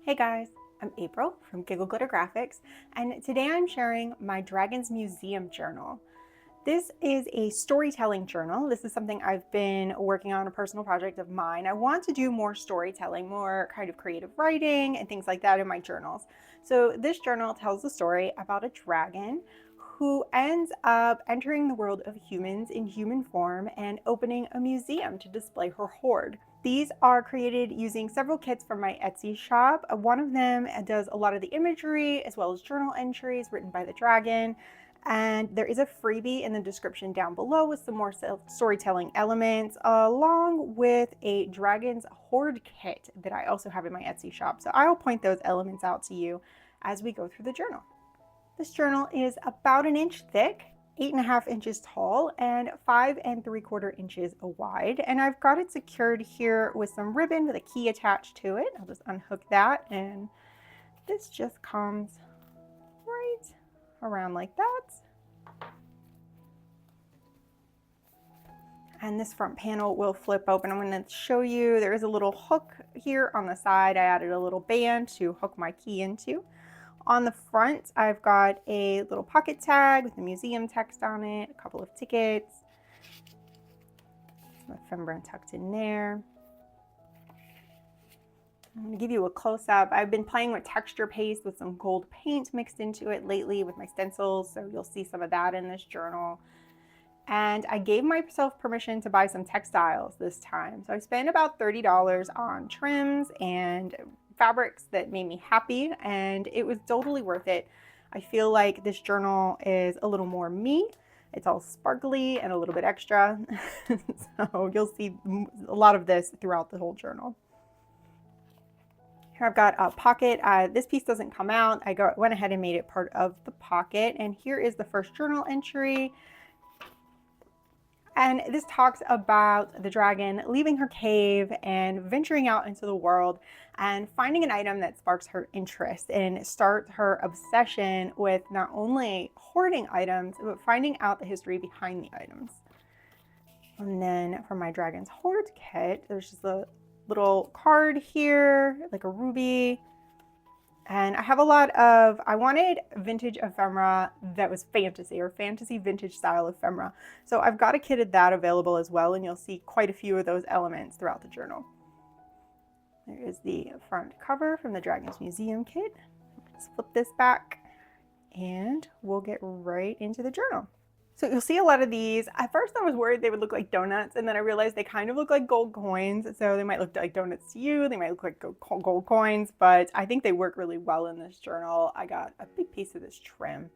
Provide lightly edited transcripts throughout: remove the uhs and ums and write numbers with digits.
Hey guys, I'm April from Giggle Glitter Graphics, and today I'm sharing my Dragons Museum journal. This is a storytelling journal. This is something I've been working on, a personal project of mine. I want to do more storytelling, more kind of creative writing and things like that in my journals. So this journal tells the story about a dragon who ends up entering the world of humans in human form and opening a museum to display her hoard. These are created using several kits from my Etsy shop. One of them does a lot of the imagery as well as journal entries written by the dragon. And there is a freebie in the description down below with some more storytelling elements, along with a dragon's hoard kit that I also have in my Etsy shop. So I'll point those elements out to you as we go through the journal. This journal is about an inch thick, 8.5 inches tall, and 5 3/4 inches wide. And I've got it secured here with some ribbon with a key attached to it. I'll just unhook that, and this just comes right around like that. And this front panel will flip open. I'm going to show you, there is a little hook here on the side. I added a little band to hook my key into. On the front, I've got a little pocket tag with the museum text on it, a couple of tickets, some ephemera tucked in there. I'm going to give you a close-up. I've been playing with texture paste with some gold paint mixed into it lately with my stencils, so you'll see some of that in this journal. And I gave myself permission to buy some textiles this time. So I spent about $30 on trims and fabrics that made me happy, and it was totally worth it. I feel like this journal is a little more me. It's all sparkly and a little bit extra. So you'll see a lot of this throughout the whole journal. Here I've got a pocket. This piece doesn't come out. I went ahead and made it part of the pocket. And here is the first journal entry. And this talks about the dragon leaving her cave and venturing out into the world and finding an item that sparks her interest and starts her obsession with not only hoarding items, but finding out the history behind the items. And then for my dragon's hoard kit, there's just a little card here, like a ruby. And I have a lot of, I wanted vintage ephemera that was fantasy or fantasy vintage style ephemera. So I've got a kit of that available as well, and you'll see quite a few of those elements throughout the journal. There is the front cover from the Dragons Museum kit. Let's flip this back and we'll get right into the journal. So you'll see a lot of these. At first I was worried they would look like donuts, and then I realized they kind of look like gold coins. So they might look like donuts to you, they might look like gold coins, but I think they work really well in this journal. I got a big piece of this trim.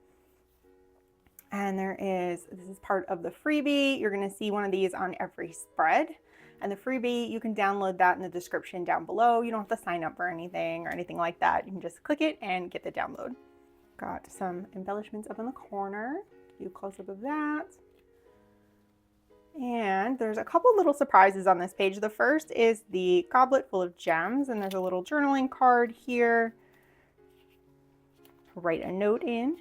And this is part of the freebie. You're gonna see one of these on every spread. And the freebie, you can download that in the description down below. You don't have to sign up for anything or anything like that. You can just click it and get the download. Got some embellishments up in the corner. Do a close-up of that. And there's a couple little surprises on this page. The first is the goblet full of gems, and there's a little journaling card here to write a note in.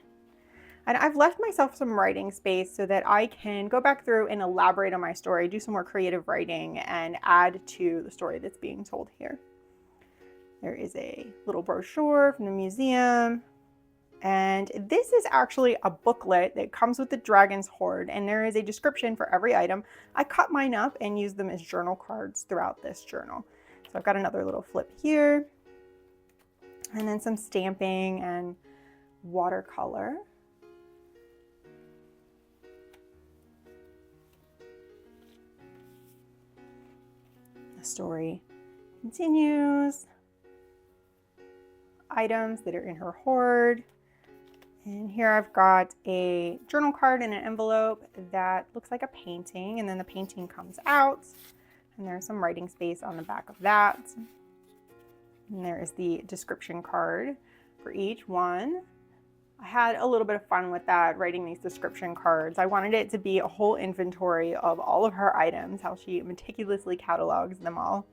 And I've left myself some writing space so that I can go back through and elaborate on my story, do some more creative writing, and add to the story that's being told here. There is a little brochure from the museum. And this is actually a booklet that comes with the dragon's hoard, and there is a description for every item. I cut mine up and used them as journal cards throughout this journal. So I've got another little flip here, and then some stamping and watercolor. The story continues. Items that are in her hoard. And here I've got a journal card in an envelope that looks like a painting, and then the painting comes out, and there's some writing space on the back of that. And there is the description card for each one. I had a little bit of fun with that, writing these description cards. I wanted it to be a whole inventory of all of her items, how she meticulously catalogs them all.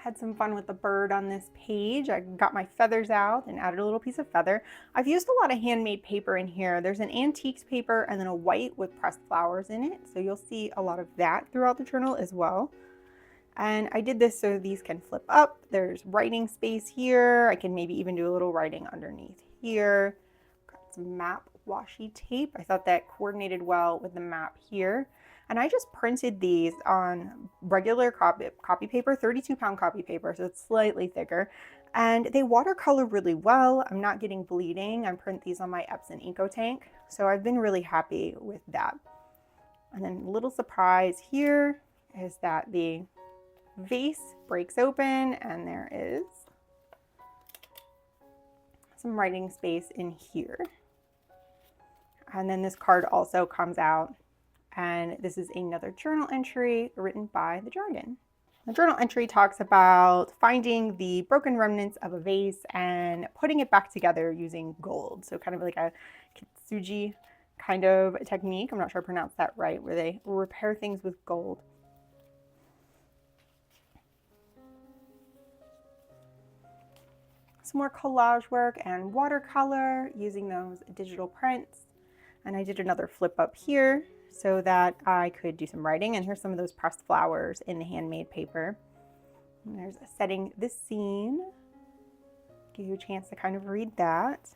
Had some fun with the bird on this page. I got my feathers out and added a little piece of feather. I've used a lot of handmade paper in here. There's an antiques paper and then a white with pressed flowers in it. So you'll see a lot of that throughout the journal as well. And I did this so these can flip up. There's writing space here. I can maybe even do a little writing underneath here. Got some map washi tape. I thought that coordinated well with the map here. And I just printed these on regular copy paper, 32-pound copy paper, so it's slightly thicker. And they watercolor really well. I'm not getting bleeding. I print these on my Epson EcoTank, so I've been really happy with that. And then a little surprise here is that the vase breaks open and there is some writing space in here. And then this card also comes out. And this is another journal entry written by the dragon. The journal entry talks about finding the broken remnants of a vase and putting it back together using gold. So kind of like a kintsugi kind of technique. I'm not sure I pronounced that right, where they repair things with gold. Some more collage work and watercolor using those digital prints. And I did another flip up here so that I could do some writing. And here's some of those pressed flowers in the handmade paper. And there's setting this scene. Give you a chance to kind of read that.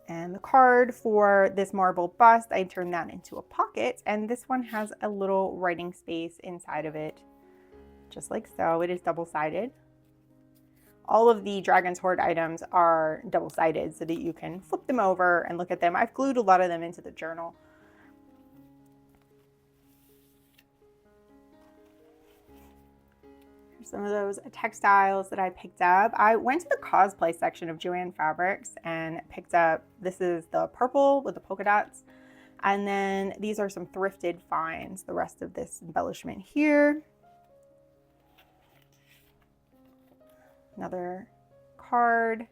And the card for this marble bust, I turned that into a pocket. And this one has a little writing space inside of it, just like so. It is double-sided. All of the Dragon's Hoard items are double-sided so that you can flip them over and look at them. I've glued a lot of them into the journal. Some of those textiles that I picked up. I went to the cosplay section of Joann Fabrics and picked up, this is the purple with the polka dots. And then these are some thrifted finds, the rest of this embellishment here. Another card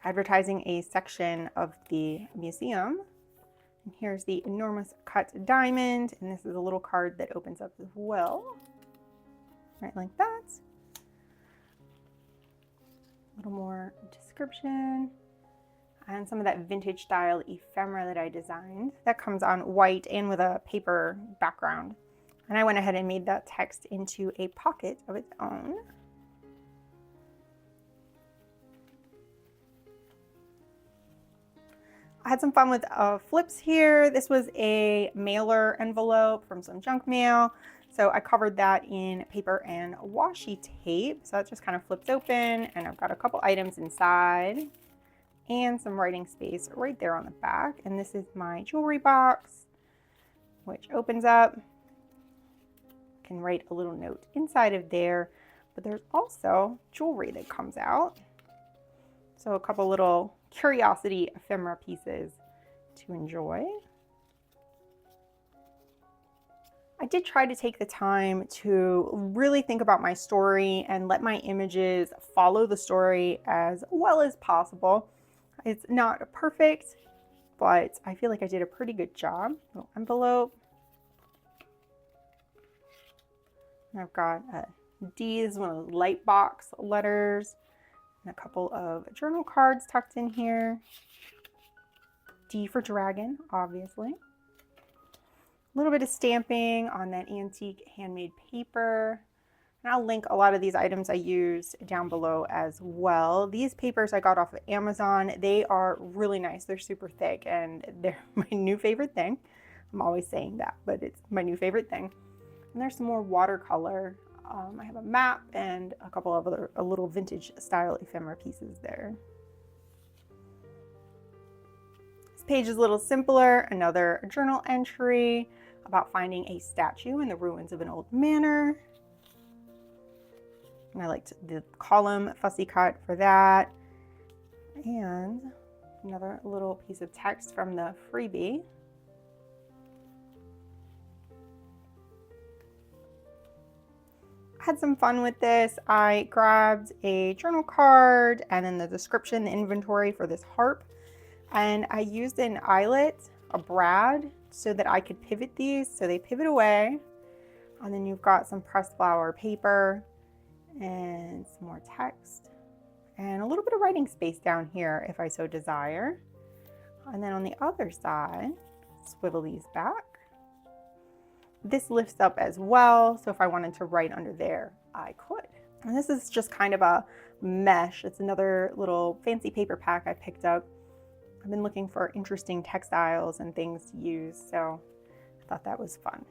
advertising a section of the museum. And here's the enormous cut diamond. And this is a little card that opens up as well. Right like that. A little more description and some of that vintage style ephemera that I designed. That comes on white and with a paper background. And I went ahead and made that text into a pocket of its own. I had some fun with flips here. This was a mailer envelope from some junk mail. So I covered that in paper and washi tape. So that just kind of flips open and I've got a couple items inside and some writing space right there on the back. And this is my jewelry box, which opens up. I can write a little note inside of there, but there's also jewelry that comes out. So a couple little curiosity ephemera pieces to enjoy. I did try to take the time to really think about my story and let my images follow the story as well as possible. It's not perfect, but I feel like I did a pretty good job. Little envelope. And I've got a D, this is one of those light box letters, and a couple of journal cards tucked in here. D for dragon, obviously. A little bit of stamping on that antique handmade paper. And I'll link a lot of these items I used down below as well. These papers I got off of Amazon. They are really nice. They're super thick and they're my new favorite thing. I'm always saying that, but it's my new favorite thing. And there's some more watercolor. I have a map and a couple of other little vintage style ephemera pieces there. This page is a little simpler. Another journal entry about finding a statue in the ruins of an old manor. And I liked the column fussy cut for that. And another little piece of text from the freebie. I had some fun with this. I grabbed a journal card and then the description, the inventory for this harp. And I used an eyelet, a brad, so that I could pivot these. So they pivot away. And then you've got some pressed flower paper and some more text and a little bit of writing space down here if I so desire. And then on the other side, swivel these back. This lifts up as well, so if I wanted to write under there, I could. And this is just kind of a mesh. It's another little fancy paper pack I picked up. I've been looking for interesting textiles and things to use, so I thought that was fun.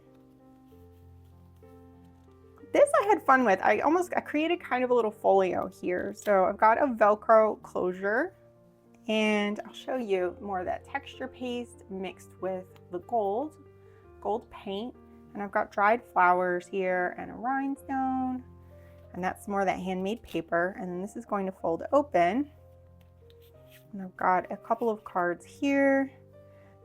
This I had fun with. I created kind of a little folio here. So I've got a Velcro closure, and I'll show you more of that texture paste mixed with the gold paint. And I've got dried flowers here and a rhinestone, and that's more of that handmade paper. And then this is going to fold open. And I've got a couple of cards here.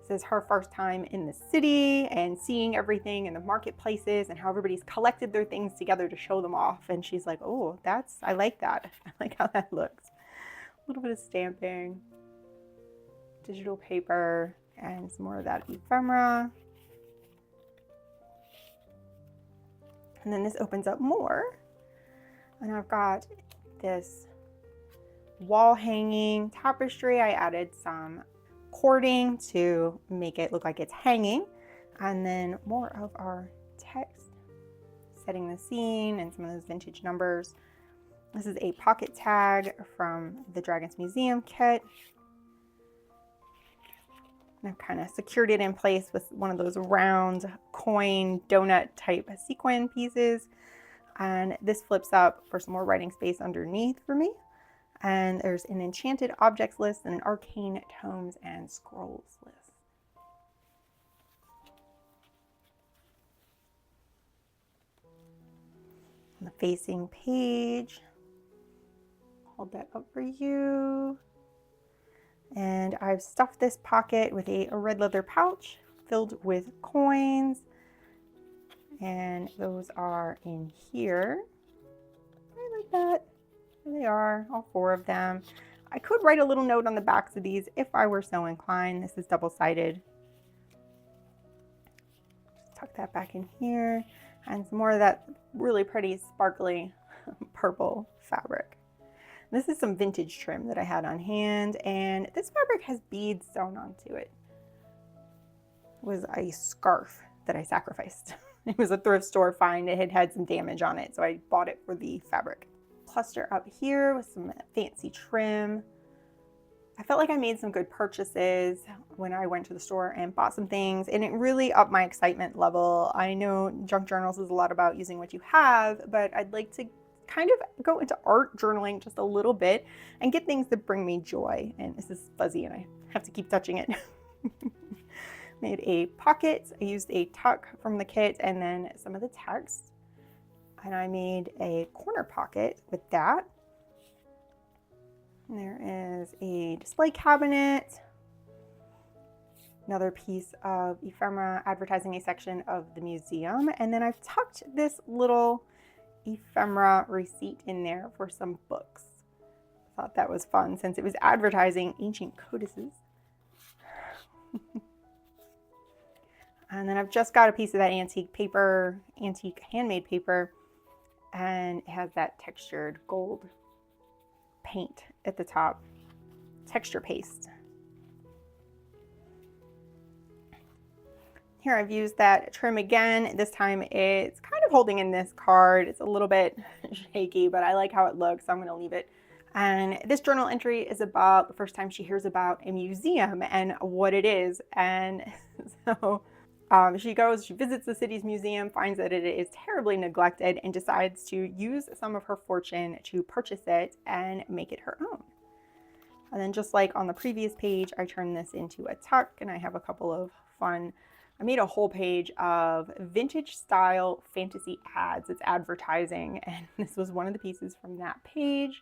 This is her first time in the city and seeing everything in the marketplaces and how everybody's collected their things together to show them off. And she's like, oh, I like that. I like how that looks. A little bit of stamping, digital paper, and some more of that ephemera. And then this opens up more. And I've got this wall hanging tapestry. I added some cording to make it look like it's hanging. And then more of our text, setting the scene and some of those vintage numbers. This is a pocket tag from the Dragons Museum kit. And I've kind of secured it in place with one of those round coin donut type sequin pieces. And this flips up for some more writing space underneath for me. And there's an enchanted objects list and an arcane tomes and scrolls list. On the facing page, hold that up for you. And I've stuffed this pocket with a red leather pouch filled with coins. And those are in here. I like that. There they are, all 4 of them. I could write a little note on the backs of these if I were so inclined. This is double-sided. Just tuck that back in here. And some more of that really pretty sparkly purple fabric. This is some vintage trim that I had on hand, and this fabric has beads sewn onto it. It was a scarf that I sacrificed. It was a thrift store find. It had had some damage on it, so I bought it for the fabric. Cluster up here with some fancy trim. I felt like I made some good purchases when I went to the store and bought some things, and it really upped my excitement level. I know junk journals is a lot about using what you have, but I'd like to kind of go into art journaling just a little bit and get things that bring me joy. And this is fuzzy and I have to keep touching it. Made a pocket. I used a tuck from the kit and then some of the text. And I made a corner pocket with that. And there is a display cabinet. Another piece of ephemera advertising a section of the museum. And then I've tucked this little ephemera receipt in there for some books. I thought that was fun since it was advertising ancient codices. And then I've just got a piece of that antique handmade paper, and it has that textured gold paint at the top, texture paste. Here I've used that trim again. This time it's kind of holding in this card. It's a little bit shaky, but I like how it looks, so I'm gonna leave it. And this journal entry is about the first time she hears about a museum and what it is. And so she visits the city's museum, finds that it is terribly neglected, and decides to use some of her fortune to purchase it and make it her own. And then just like on the previous page, I turned this into a tuck, and I have a couple of fun, I made a whole page of vintage style fantasy ads. It's advertising, and this was one of the pieces from that page.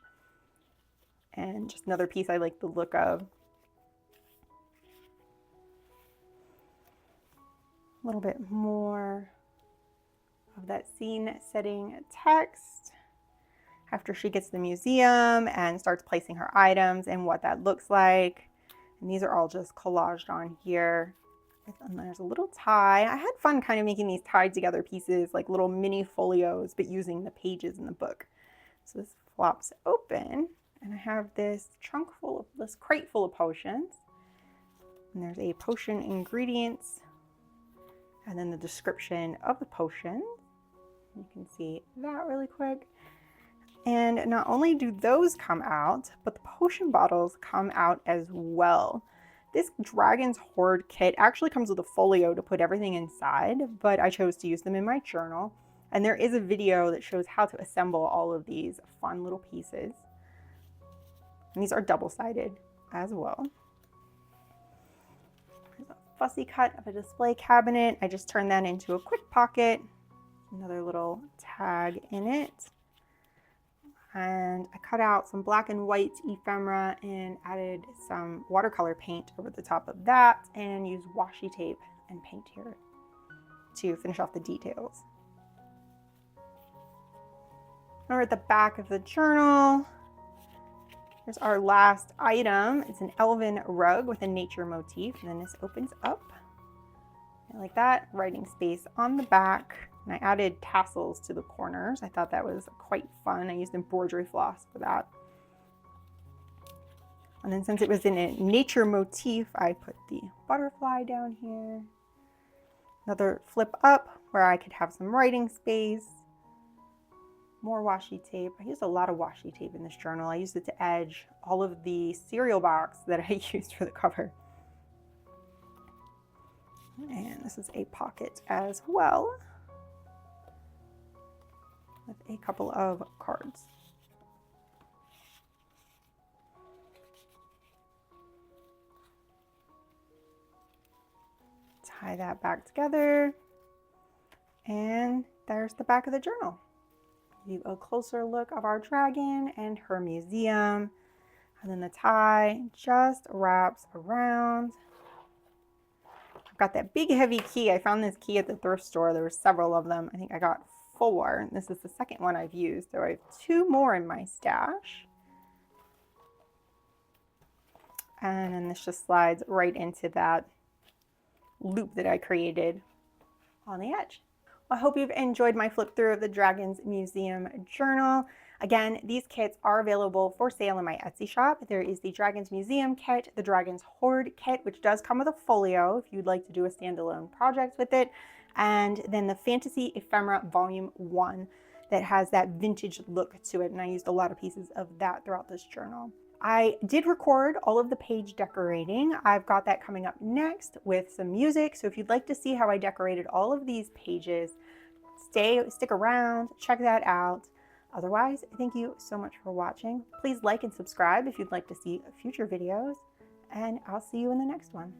And just another piece I like the look of. A little bit more of that scene setting text after she gets to the museum and starts placing her items and what that looks like. And these are all just collaged on here. And there's a little tie. I had fun kind of making these tied together pieces like little mini folios, but using the pages in the book. So this flops open, and I have this this crate full of potions. And there's a potion ingredients, and then the description of the potion. You can see that really quick. And not only do those come out, but the potion bottles come out as well. This Dragon's Hoard kit actually comes with a folio to put everything inside, but I chose to use them in my journal. And there is a video that shows how to assemble all of these fun little pieces. And these are double-sided as well. There's a fussy cut of a display cabinet. I just turned that into a quick pocket. Another little tag in it. And I cut out some black and white ephemera and added some watercolor paint over the top of that, and used washi tape and paint here to finish off the details. Over at the back of the journal, here's our last item. It's an elven rug with a nature motif, and then this opens up. And like that, writing space on the back. And I added tassels to the corners. I thought that was quite fun. I used embroidery floss for that. And then since it was in a nature motif, I put the butterfly down here. Another flip up where I could have some writing space. More washi tape. I used a lot of washi tape in this journal. I used it to edge all of the cereal box that I used for the cover. And this is a pocket as well, with a couple of cards. Tie that back together, and there's the back of the journal. Give you a closer look of our dragon and her museum, and then the tie just wraps around. I've got that big heavy key. I found this key at the thrift store. There were several of them. I think I got 4. This is the second one I've used. So I have 2 more in my stash. And then this just slides right into that loop that I created on the edge. Well, I hope you've enjoyed my flip through of the Dragon's Museum journal. Again, these kits are available for sale in my Etsy shop. There is the Dragon's Museum kit, the Dragon's Hoard kit, which does come with a folio if you'd like to do a standalone project with it, and then the Fantasy Ephemera Volume 1 that has that vintage look to it, and I used a lot of pieces of that throughout this journal. I did record all of the page decorating. I've got that coming up next with some music, so if you'd like to see how I decorated all of these pages, stick around, check that out. Otherwise, thank you so much for watching. Please like and subscribe if you'd like to see future videos, and I'll see you in the next one.